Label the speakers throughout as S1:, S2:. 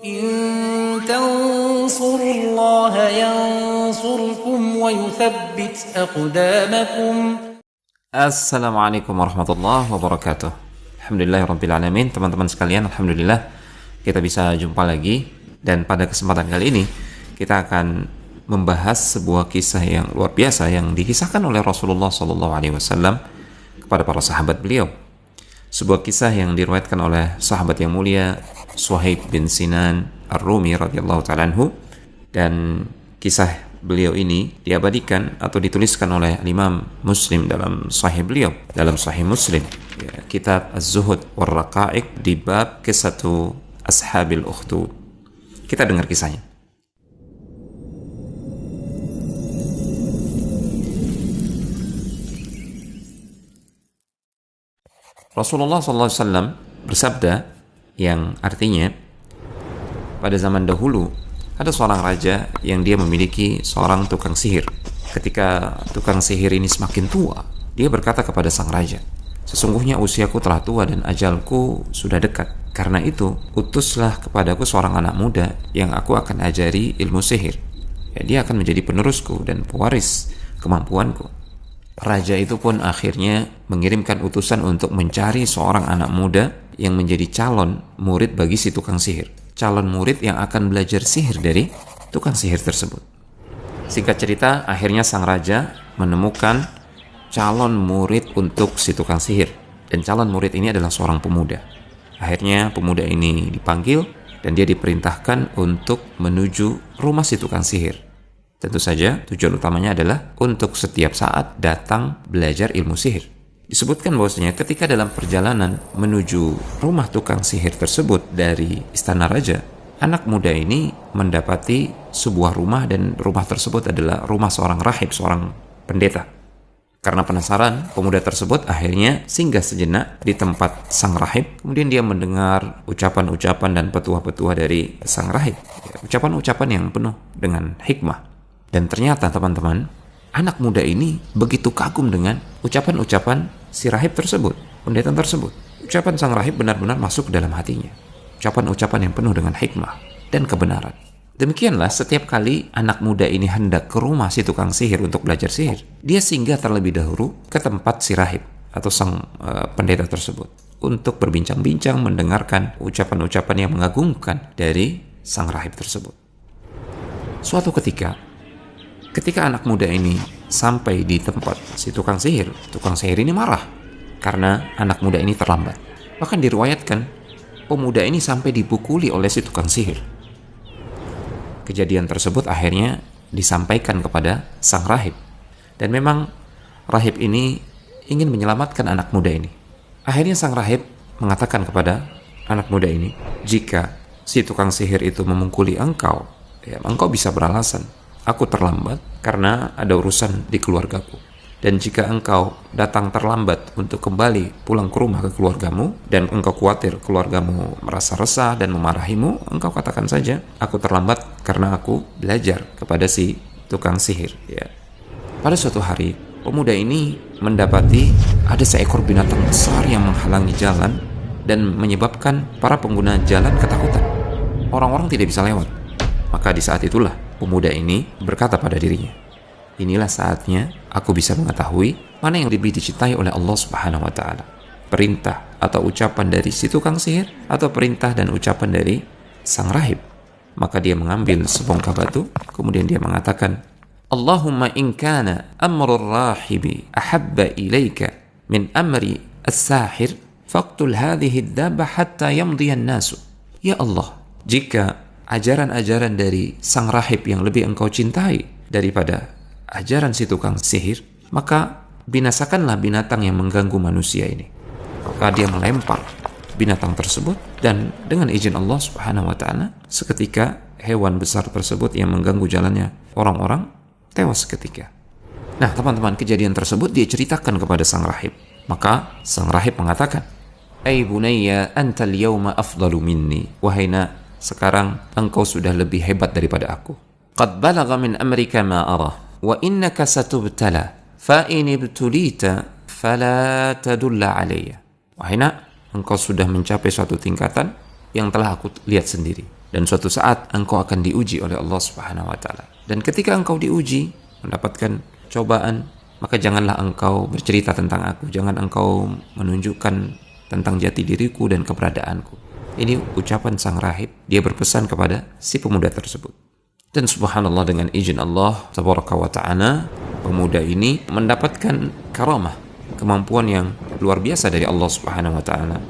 S1: إن تنصروا الله ينصركم ويثبت أقدامكم.
S2: Assalamualaikum warahmatullahi wabarakatuh. Alhamdulillahirrabbilalamin. Teman-teman sekalian, alhamdulillah kita bisa jumpa lagi. Dan pada kesempatan kali ini kita akan membahas sebuah kisah yang luar biasa yang dikisahkan oleh Rasulullah SAW kepada para sahabat beliau. Sebuah kisah yang diriwayatkan oleh sahabat yang mulia Suhaib bin Sinan Ar-Rumi radhiyallahu ta'ala anhu, dan kisah beliau ini diabadikan atau dituliskan oleh Imam Muslim dalam Sahih beliau, dalam Sahih Muslim, ya, kitab Az-Zuhud war Raqa'iq di bab Qissatu Ashabil Ukhdud. Kita dengar kisahnya. Rasulullah SAW bersabda, yang artinya pada zaman dahulu ada seorang raja yang dia memiliki seorang tukang sihir. Ketika tukang sihir ini semakin tua, dia berkata kepada sang raja, "Sesungguhnya usiaku telah tua dan ajalku sudah dekat. Karena itu, utuslah kepadaku seorang anak muda yang aku akan ajari ilmu sihir. Ya, dia akan menjadi penerusku dan pewaris kemampuanku." Raja itu pun akhirnya mengirimkan utusan untuk mencari seorang anak muda yang menjadi calon murid bagi si tukang sihir. Calon murid yang akan belajar sihir dari tukang sihir tersebut. Singkat cerita, akhirnya sang raja menemukan calon murid untuk si tukang sihir. Dan calon murid ini adalah seorang pemuda. Akhirnya pemuda ini dipanggil dan dia diperintahkan untuk menuju rumah si tukang sihir. Tentu saja tujuan utamanya adalah untuk setiap saat datang belajar ilmu sihir. Disebutkan bahwasanya ketika dalam perjalanan menuju rumah tukang sihir tersebut dari istana raja, anak muda ini mendapati sebuah rumah, dan rumah tersebut adalah rumah seorang rahib, seorang pendeta. Karena penasaran, pemuda tersebut akhirnya singgah sejenak di tempat sang rahib. Kemudian dia mendengar ucapan-ucapan dan petuah-petuah dari sang rahib. Ucapan-ucapan yang penuh dengan hikmah. Dan ternyata teman-teman, anak muda ini begitu kagum dengan ucapan-ucapan si rahib tersebut, pendeta tersebut. Ucapan sang rahib benar-benar masuk ke dalam hatinya. Ucapan-ucapan yang penuh dengan hikmah dan kebenaran. Demikianlah setiap kali anak muda ini hendak ke rumah si tukang sihir untuk belajar sihir, dia singgah terlebih dahulu ke tempat si rahib atau sang pendeta tersebut untuk berbincang-bincang, mendengarkan ucapan-ucapan yang mengagumkan dari sang rahib tersebut. Suatu ketika anak muda ini sampai di tempat si tukang sihir ini marah karena anak muda ini terlambat. Bahkan diriwayatkan pemuda ini sampai dipukuli oleh si tukang sihir. Kejadian tersebut akhirnya disampaikan kepada sang rahib. Dan memang rahib ini ingin menyelamatkan anak muda ini. Akhirnya sang rahib mengatakan kepada anak muda ini, "Jika si tukang sihir itu memukuli engkau, ya, engkau bisa beralasan, aku terlambat karena ada urusan di keluargaku. Dan jika engkau datang terlambat untuk kembali pulang ke rumah ke keluargamu, dan engkau khawatir keluargamu merasa resah dan memarahimu, engkau katakan saja, aku terlambat karena aku belajar kepada si tukang sihir." Ya. Pada suatu hari, pemuda ini mendapati ada seekor binatang besar yang menghalangi jalan dan menyebabkan para pengguna jalan ketakutan. Orang-orang tidak bisa lewat. Maka di saat itulah pemuda ini berkata pada dirinya, "Inilah saatnya aku bisa mengetahui mana yang lebih dicintai oleh Allah Subhanahu wa taala. Perintah atau ucapan dari si tukang sihir, atau perintah dan ucapan dari sang rahib." Maka dia mengambil sebongkah batu, kemudian dia mengatakan, "Allahumma in kana amrul rahibi ahabba ilaika min amri as-sahir, faqtul hadhihi ad-dabba hatta yamdiya an-nasu." Ya Allah, jika ajaran-ajaran dari sang rahib yang lebih engkau cintai daripada ajaran si tukang sihir, maka binasakanlah binatang yang mengganggu manusia ini. Maka dia melempar binatang tersebut, dan dengan izin Allah Subhanahu wa ta'ala, seketika hewan besar tersebut yang mengganggu jalannya orang-orang tewas seketika. Nah teman-teman, kejadian tersebut dia ceritakan kepada sang rahib. Maka sang rahib mengatakan, "Ai bunayya anta al-yawma afdalu minni." Wahai nak, sekarang engkau sudah lebih hebat daripada aku. "Qad balagha min amrika ma arah, wa innaka satubtala, fa in ibtulita fala tadulla alayya." Wahai nak, engkau sudah mencapai suatu tingkatan yang telah aku lihat sendiri. Dan suatu saat engkau akan diuji oleh Allah Subhanahu wa taala. Dan ketika engkau diuji, mendapatkan cobaan, maka janganlah engkau bercerita tentang aku, jangan engkau menunjukkan tentang jati diriku dan keberadaanku. Ini ucapan sang rahib, dia berpesan kepada si pemuda tersebut. Dan subhanallah, dengan izin Allah tabaraka wa ta'ala, pemuda ini mendapatkan karamah, kemampuan yang luar biasa dari Allah Subhanahu wa ta'ala.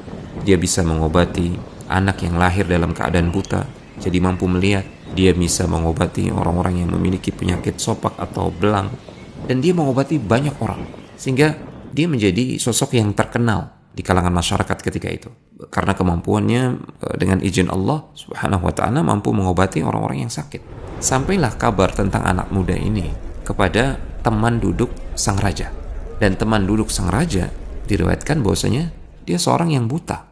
S2: Dia bisa mengobati anak yang lahir dalam keadaan buta jadi mampu melihat. Dia bisa mengobati orang-orang yang memiliki penyakit sopak atau belang, dan dia mengobati banyak orang, sehingga dia menjadi sosok yang terkenal di kalangan masyarakat ketika itu karena kemampuannya dengan izin Allah Subhanahu wa ta'ala mampu mengobati orang-orang yang sakit. Sampailah kabar tentang anak muda ini kepada teman duduk sang raja, dan teman duduk sang raja diriwayatkan bahwasanya dia seorang yang buta.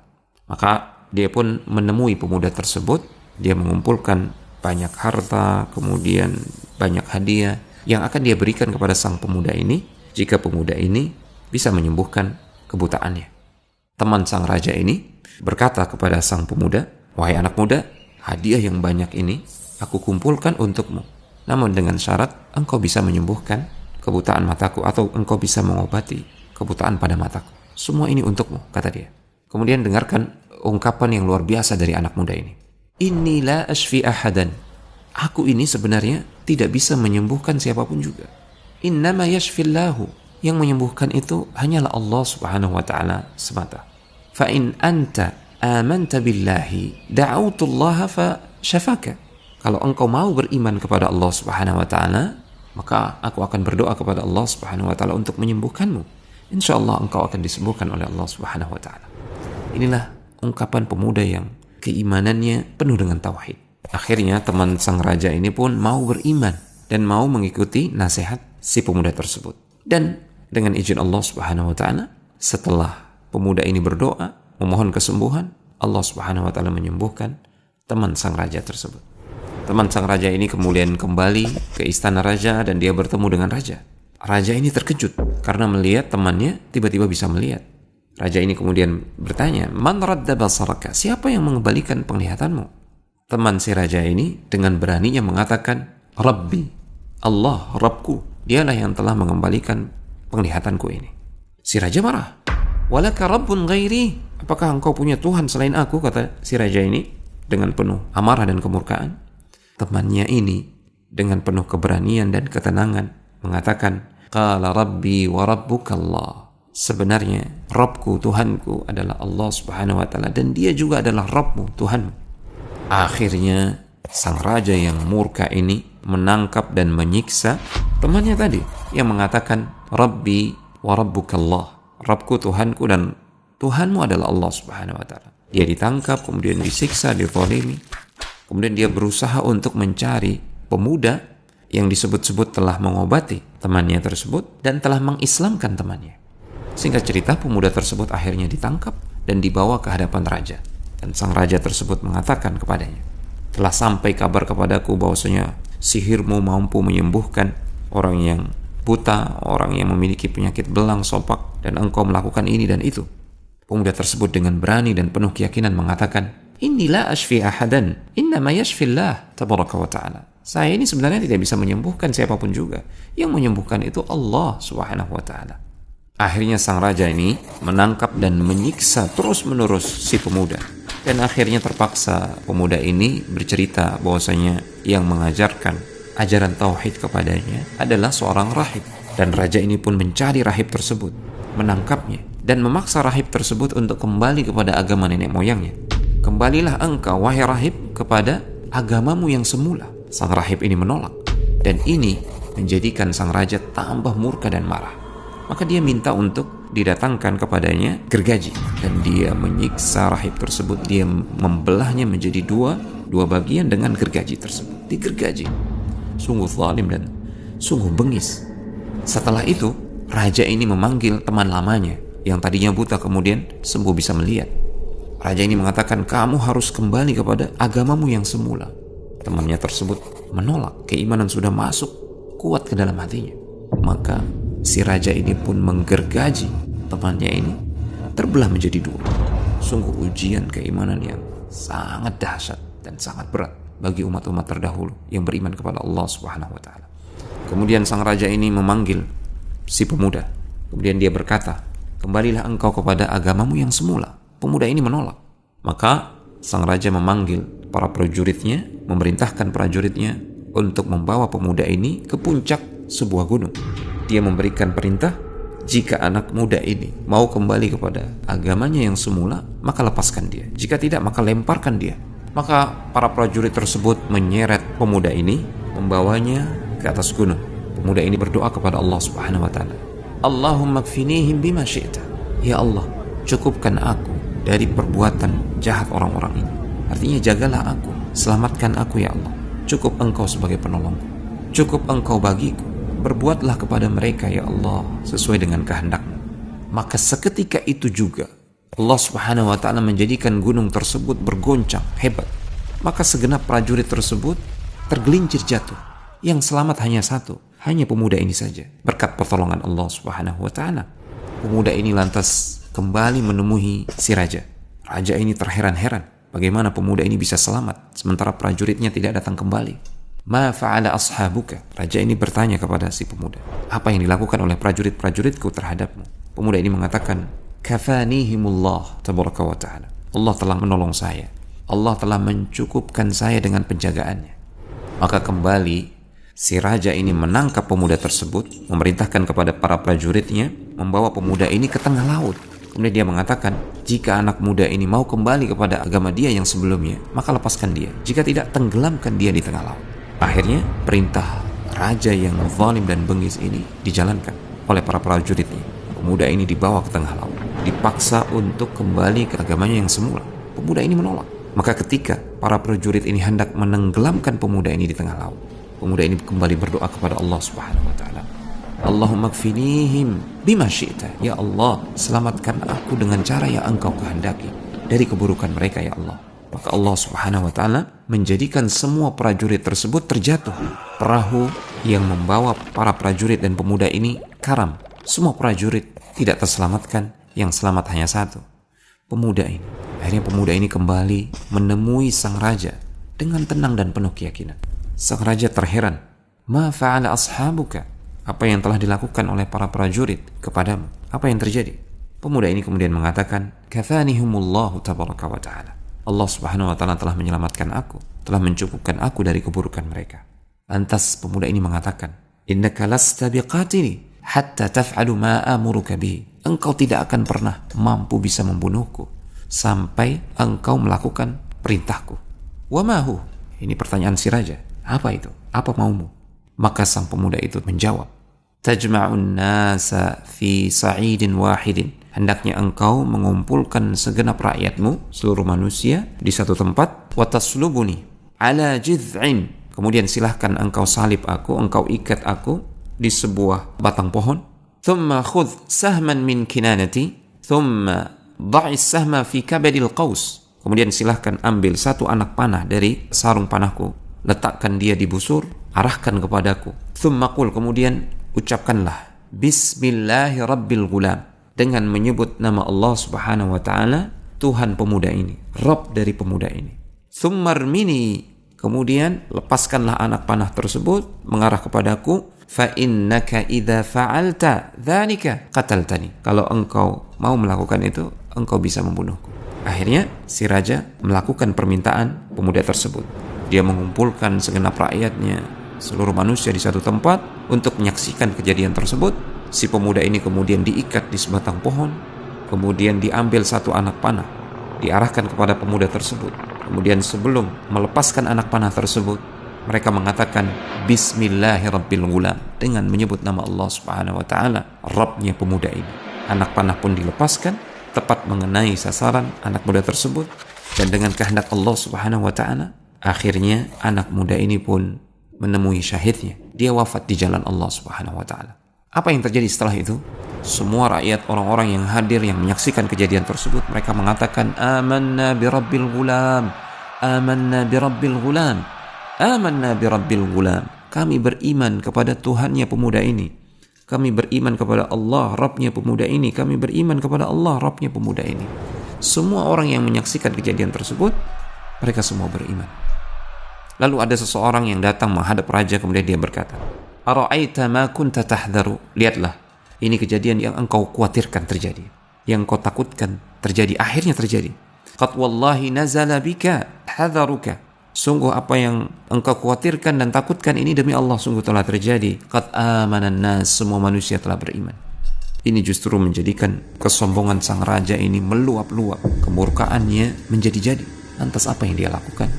S2: Maka dia pun menemui pemuda tersebut, dia mengumpulkan banyak harta, kemudian banyak hadiah yang akan dia berikan kepada sang pemuda ini jika pemuda ini bisa menyembuhkan kebutaannya. Teman sang raja ini berkata kepada sang pemuda, "Wahai anak muda, hadiah yang banyak ini aku kumpulkan untukmu. Namun dengan syarat engkau bisa menyembuhkan kebutaan mataku atau engkau bisa mengobati kebutaan pada mataku. Semua ini untukmu," kata dia. Kemudian dengarkan ungkapan yang luar biasa dari anak muda ini. "Inni la ashfi ahadan." Aku ini sebenarnya tidak bisa menyembuhkan siapapun juga. Innama yashfillahu. Yang menyembuhkan itu hanyalah Allah Subhanahu wa ta'ala semata. Fa in anta amanta billahi da'autullaha fa syafaka. Kalau engkau mau beriman kepada Allah Subhanahu wa ta'ala, maka aku akan berdoa kepada Allah Subhanahu wa ta'ala untuk menyembuhkanmu. Insyaallah engkau akan disembuhkan oleh Allah Subhanahu wa ta'ala. Inilah ungkapan pemuda yang keimanannya penuh dengan tauhid. Akhirnya teman sang raja ini pun mau beriman dan mau mengikuti nasihat si pemuda tersebut. Dan dengan izin Allah Subhanahu wa ta'ala, setelah pemuda ini berdoa memohon kesembuhan, Allah Subhanahu wa ta'ala menyembuhkan teman sang raja tersebut. Teman sang raja ini kemudian kembali ke istana raja dan dia bertemu dengan raja. Raja ini terkejut karena melihat temannya tiba-tiba bisa melihat. Raja ini kemudian bertanya, "Man radda basaraka?" Siapa yang mengembalikan penglihatanmu? Teman si raja ini dengan beraninya mengatakan, "Rabbi, Allah, Rabbku, dialah yang telah mengembalikan penglihatanku ini." Si raja marah. "Walaka rabbun ghairi?" Apakah engkau punya Tuhan selain aku? Kata si raja ini dengan penuh amarah dan kemurkaan. Temannya ini dengan penuh keberanian dan ketenangan mengatakan, "Qala rabbi wa rabbuka Allah." Sebenarnya Rabbku, Tuhanku adalah Allah Subhanahu wa ta'ala, dan dia juga adalah Rabbmu, Tuhanmu. Akhirnya sang raja yang murka ini menangkap dan menyiksa temannya tadi yang mengatakan, "Rabbi wa rabbuka Allah." Rabbku, Tuhanku, dan Tuhanmu adalah Allah Subhanahu wa ta'ala. Dia ditangkap, kemudian disiksa, dizalimi. Kemudian dia berusaha untuk mencari pemuda yang disebut-sebut telah mengobati temannya tersebut dan telah mengislamkan temannya. Singkat cerita, pemuda tersebut akhirnya ditangkap dan dibawa ke hadapan raja. Dan sang raja tersebut mengatakan kepadanya, "Telah sampai kabar kepadaku bahwasanya sihirmu mampu menyembuhkan orang yang buta, orang yang memiliki penyakit belang, sopak, dan engkau melakukan ini dan itu." Pemuda tersebut dengan berani dan penuh keyakinan mengatakan, "Inilah ashfi ahadan, innama yashfillah tabaraka wa ta'ala." Saya ini sebenarnya tidak bisa menyembuhkan siapapun juga. Yang menyembuhkan itu Allah Subhanahu wa ta'ala. Akhirnya sang raja ini menangkap dan menyiksa terus-menerus si pemuda. Dan akhirnya terpaksa pemuda ini bercerita bahwasanya yang mengajarkan ajaran tauhid kepadanya adalah seorang rahib. Dan raja ini pun mencari rahib tersebut, menangkapnya, dan memaksa rahib tersebut untuk kembali kepada agama nenek moyangnya. "Kembalilah engkau, wahai rahib, kepada agamamu yang semula." Sang rahib ini menolak. Dan ini menjadikan sang raja tambah murka dan marah. Maka dia minta untuk didatangkan kepadanya gergaji, dan dia menyiksa rahib tersebut. Dia membelahnya menjadi dua bagian dengan gergaji tersebut. Digergaji. Sungguh zalim dan sungguh bengis. Setelah itu, raja ini memanggil teman lamanya yang tadinya buta kemudian sembuh bisa melihat. Raja ini mengatakan, "Kamu harus kembali kepada agamamu yang semula." Temannya tersebut menolak. Keimanan sudah masuk kuat ke dalam hatinya. Maka si raja ini pun menggergaji temannya ini, terbelah menjadi dua. Sungguh ujian keimanan yang sangat dahsyat dan sangat berat bagi umat-umat terdahulu yang beriman kepada Allah Subhanahu wa taala. Kemudian sang raja ini memanggil si pemuda. Kemudian dia berkata, "Kembalilah engkau kepada agamamu yang semula." Pemuda ini menolak. Maka sang raja memanggil para prajuritnya, memerintahkan prajuritnya untuk membawa pemuda ini ke puncak sebuah gunung. Dia memberikan perintah, jika anak muda ini mau kembali kepada agamanya yang semula, maka lepaskan dia. Jika tidak, maka lemparkan dia. Maka para prajurit tersebut menyeret pemuda ini, membawanya ke atas gunung. Pemuda ini berdoa kepada Allah Subhanahu wa taala, "Allahumma kfinihim bima syi'ta." Ya Allah, cukupkan aku dari perbuatan jahat orang-orang ini. Artinya jagalah aku, selamatkan aku ya Allah. Cukup engkau sebagai penolongku. Cukup engkau bagiku. Berbuatlah kepada mereka ya Allah sesuai dengan kehendak-Mu. Maka seketika itu juga Allah Subhanahu wa taala menjadikan gunung tersebut bergoncang hebat. Maka segenap prajurit tersebut tergelincir jatuh. Yang selamat hanya satu, hanya pemuda ini saja. Berkat pertolongan Allah Subhanahu wa taala, pemuda ini lantas kembali menemui si raja. Raja ini terheran-heran, bagaimana pemuda ini bisa selamat sementara prajuritnya tidak datang kembali. Ma fa'ala ashabuka? Raja ini bertanya kepada si pemuda, apa yang dilakukan oleh prajurit-prajuritku terhadapmu? Pemuda ini mengatakan, kafanihimullah tabaraka wa ta'ala. Allah telah menolong saya. Allah telah mencukupkan saya dengan penjagaannya. Maka kembali si raja ini menangkap pemuda tersebut, memerintahkan kepada para prajuritnya membawa pemuda ini ke tengah laut. Kemudian dia mengatakan, jika anak muda ini mau kembali kepada agama dia yang sebelumnya, maka lepaskan dia. Jika tidak, tenggelamkan dia di tengah laut. Akhirnya perintah raja yang zalim dan bengis ini dijalankan oleh para prajuritnya. Pemuda ini dibawa ke tengah laut, dipaksa untuk kembali ke agamanya yang semula. Pemuda ini menolak. Maka ketika para prajurit ini hendak menenggelamkan pemuda ini di tengah laut, pemuda ini kembali berdoa kepada Allah Subhanahu wa taala, "Allahumma kfinihim bima syi'ta." Ya Allah, selamatkan aku dengan cara yang Engkau kehendaki dari keburukan mereka ya Allah. Maka Allah Subhanahu wa taala menjadikan semua prajurit tersebut terjatuh. Perahu yang membawa para prajurit dan pemuda ini karam. Semua prajurit tidak terselamatkan, yang selamat hanya satu, pemuda ini. Akhirnya pemuda ini kembali menemui sang raja dengan tenang dan penuh keyakinan. Sang raja terheran, "Ma fa'ala ashabuka?" Apa yang telah dilakukan oleh para prajurit kepadamu? Apa yang terjadi? Pemuda ini kemudian mengatakan, "Kafanihumullahu tabaraka wa ta'ala." Allah Subhanahu wa taala telah menyelamatkan aku, telah mencukupkan aku dari keburukan mereka. Lantas pemuda ini mengatakan, "Innaka lasta biqatili hatta taf'alu ma amuruka bihi." Engkau tidak akan pernah mampu bisa membunuhku sampai engkau melakukan perintahku. Wa ma hu? Ini pertanyaan si raja. Apa itu? Apa maumu? Maka sang pemuda itu menjawab, "Tajma'un nasa fi sa'idin wahidin." Hendaknya engkau mengumpulkan segenap rakyatmu, seluruh manusia di satu tempat, wa taslubuni ala jid'in. Kemudian silahkan engkau salib aku, engkau ikat aku di sebuah batang pohon. Thumma khudh sahman min kinanati, thumma dha'is sahma fi kabadil qaus. Kemudian silahkan ambil satu anak panah dari sarung panahku, letakkan dia di busur, arahkan kepadaku. Thumma qul, kemudian ucapkanlah, Bismillahi rabbil gulam, dengan menyebut nama Allah Subhanahu wa taala, Tuhan pemuda ini, Rabb dari pemuda ini. Tsummarmini, kemudian lepaskanlah anak panah tersebut mengarah kepadaku. Fa innaka idza fa'alta dzalika qataltani. Kalau engkau mau melakukan itu, engkau bisa membunuhku. Akhirnya si raja melakukan permintaan pemuda tersebut. Dia mengumpulkan segenap rakyatnya, seluruh manusia di satu tempat untuk menyaksikan kejadian tersebut. Si pemuda ini kemudian diikat di sebatang pohon, kemudian diambil satu anak panah, diarahkan kepada pemuda tersebut. Kemudian sebelum melepaskan anak panah tersebut, mereka mengatakan Bismillahirrabbilgulam, dengan menyebut nama Allah Subhanahu wa taala, Rabbnya pemuda ini. Anak panah pun dilepaskan, tepat mengenai sasaran anak muda tersebut, dan dengan kehendak Allah Subhanahu wa taala, akhirnya anak muda ini pun menemui syahidnya. Dia wafat di jalan Allah Subhanahu wa taala. Apa yang terjadi setelah itu? Semua rakyat, orang-orang yang hadir, yang menyaksikan kejadian tersebut, mereka mengatakan, Amanna birabbil gulam, amanna birabbil gulam, amanna birabbil gulam. Kami beriman kepada Tuhannya pemuda ini. Kami beriman kepada Allah, Rabbnya pemuda ini. Kami beriman kepada Allah, Rabbnya pemuda ini. Semua orang yang menyaksikan kejadian tersebut Mereka semua beriman. Lalu ada seseorang yang datang menghadap raja, kemudian dia berkata, "Ara'aita ma kunta tahdharu?" Lihatlah, ini kejadian yang engkau khawatirkan terjadi, yang engkau takutkan terjadi, akhirnya terjadi. "Qad wallahi nazala bika hadharuka." Sungguh apa yang engkau khawatirkan dan takutkan ini demi Allah sungguh telah terjadi. "Qad amanan nas." Semua manusia telah beriman. Ini justru menjadikan kesombongan sang raja ini meluap-luap, kemurkaannya menjadi-jadi. Lantas apa yang dia lakukan?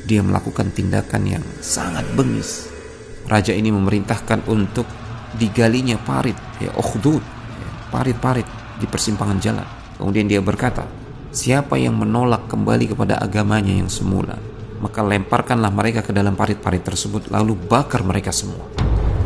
S2: Dia melakukan tindakan yang sangat bengis. Raja ini memerintahkan untuk digalinya parit, ukhdud, parit-parit di persimpangan jalan. Kemudian dia berkata, siapa yang menolak kembali kepada agamanya yang semula, maka lemparkanlah mereka ke dalam parit-parit tersebut, lalu bakar mereka semua.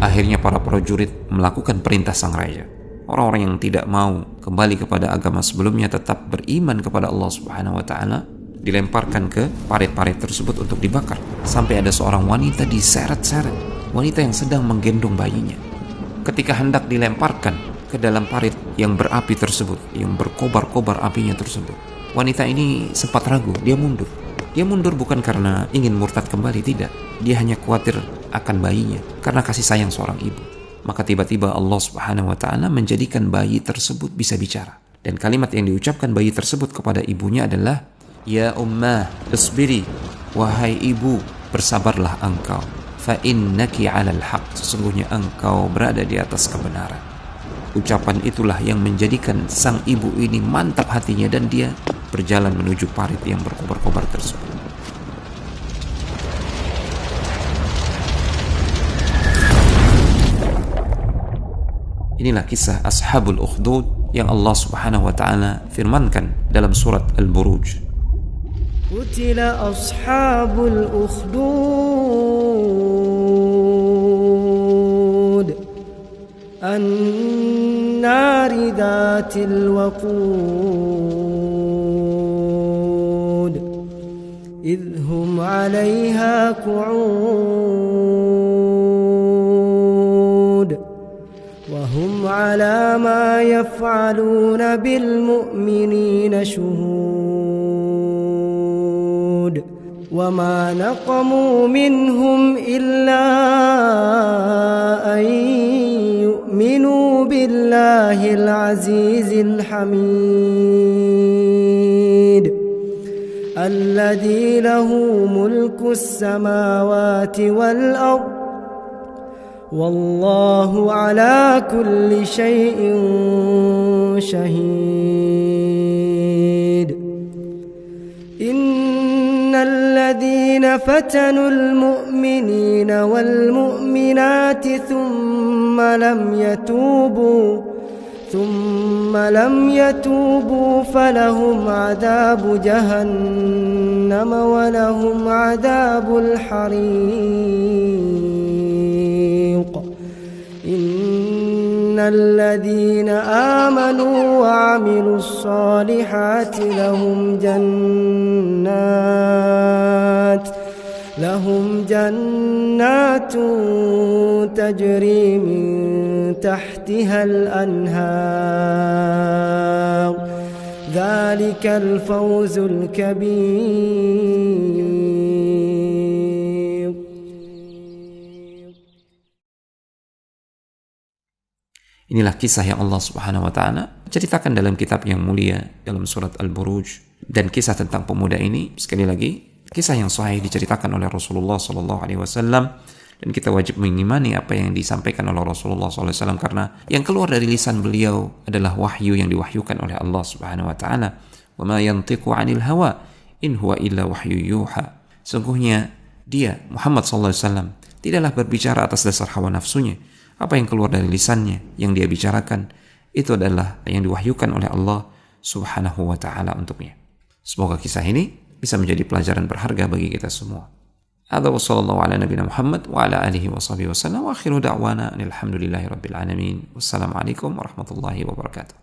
S2: Akhirnya para prajurit melakukan perintah sang raja. Orang-orang yang tidak mau kembali kepada agama sebelumnya, tetap beriman kepada Allah Subhanahu wa Ta'ala, dilemparkan ke parit-parit tersebut untuk dibakar. Sampai ada seorang wanita diseret-seret, wanita yang sedang menggendong bayinya. Ketika hendak dilemparkan ke dalam parit yang berapi tersebut, yang berkobar-kobar apinya tersebut, wanita ini sempat ragu, dia mundur. Dia mundur bukan karena ingin murtad kembali, tidak. Dia hanya khawatir akan bayinya, karena kasih sayang seorang ibu. Maka tiba-tiba Allah Subhanahu wa Ta'ala menjadikan bayi tersebut bisa bicara. Dan kalimat yang diucapkan bayi tersebut kepada ibunya adalah, "Ya ummah, isbiri." Wahai ibu, bersabarlah engkau. Fa innaki 'alal haq. Sesungguhnya engkau berada di atas kebenaran. Ucapan itulah yang menjadikan sang ibu ini mantap hatinya, dan dia berjalan menuju parit yang berkobar-kobar tersebut. Inilah kisah Ashabul Ukhdud yang Allah Subhanahu wa Ta'ala firmankan dalam surat Al-Buruj.
S3: Qutila ashabul ukhdud an-nari dhatil waqud idhum 'alayha qu'ud wa hum 'ala ma yaf'aluna bil mu'minina shuhud wa ma naqamu minhum illa an yu'minu billahil azizil hamid alladhi lahu mulkus samawati wal ardh wallahu ala kulli shay'in shahid. Innal ladhina fatanul mu'minina wal mu'minati thumma lam yatubu falahum 'adhabu jahannam wa lahum 'adhabul hariq. الذين آمنوا وعملوا الصالحات لهم جنات تجري من تحتها الأنهار ذلك الفوز الكبير.
S2: Inilah kisah yang Allah Subhanahu wa Ta'ala ceritakan dalam kitab yang mulia, dalam surat Al-Buruj. Dan kisah tentang pemuda ini, sekali lagi, kisah yang sahih diceritakan oleh Rasulullah SAW, dan kita wajib mengimani apa yang disampaikan oleh Rasulullah SAW, karena yang keluar dari lisan beliau adalah wahyu yang diwahyukan oleh Allah Subhanahu wa Ta'ala. Wa ma yantiqu 'anil hawa in huwa illa wahyu yuha. Sungguhnya dia, Muhammad SAW, tidaklah berbicara atas dasar hawa nafsunya. Apa yang keluar dari lisannya, yang dia bicarakan, itu adalah yang diwahyukan oleh Allah Subhanahu wa Ta'ala untuknya. Semoga kisah ini bisa menjadi pelajaran berharga bagi kita semua. Hadza wa sallallahu ala nabiyina Muhammad wa ala alihi wa sahbihi wa sallam wa akhiru da'wana alhamdulillahi rabbil alamin. Wassalamualaikum warahmatullahi wabarakatuh.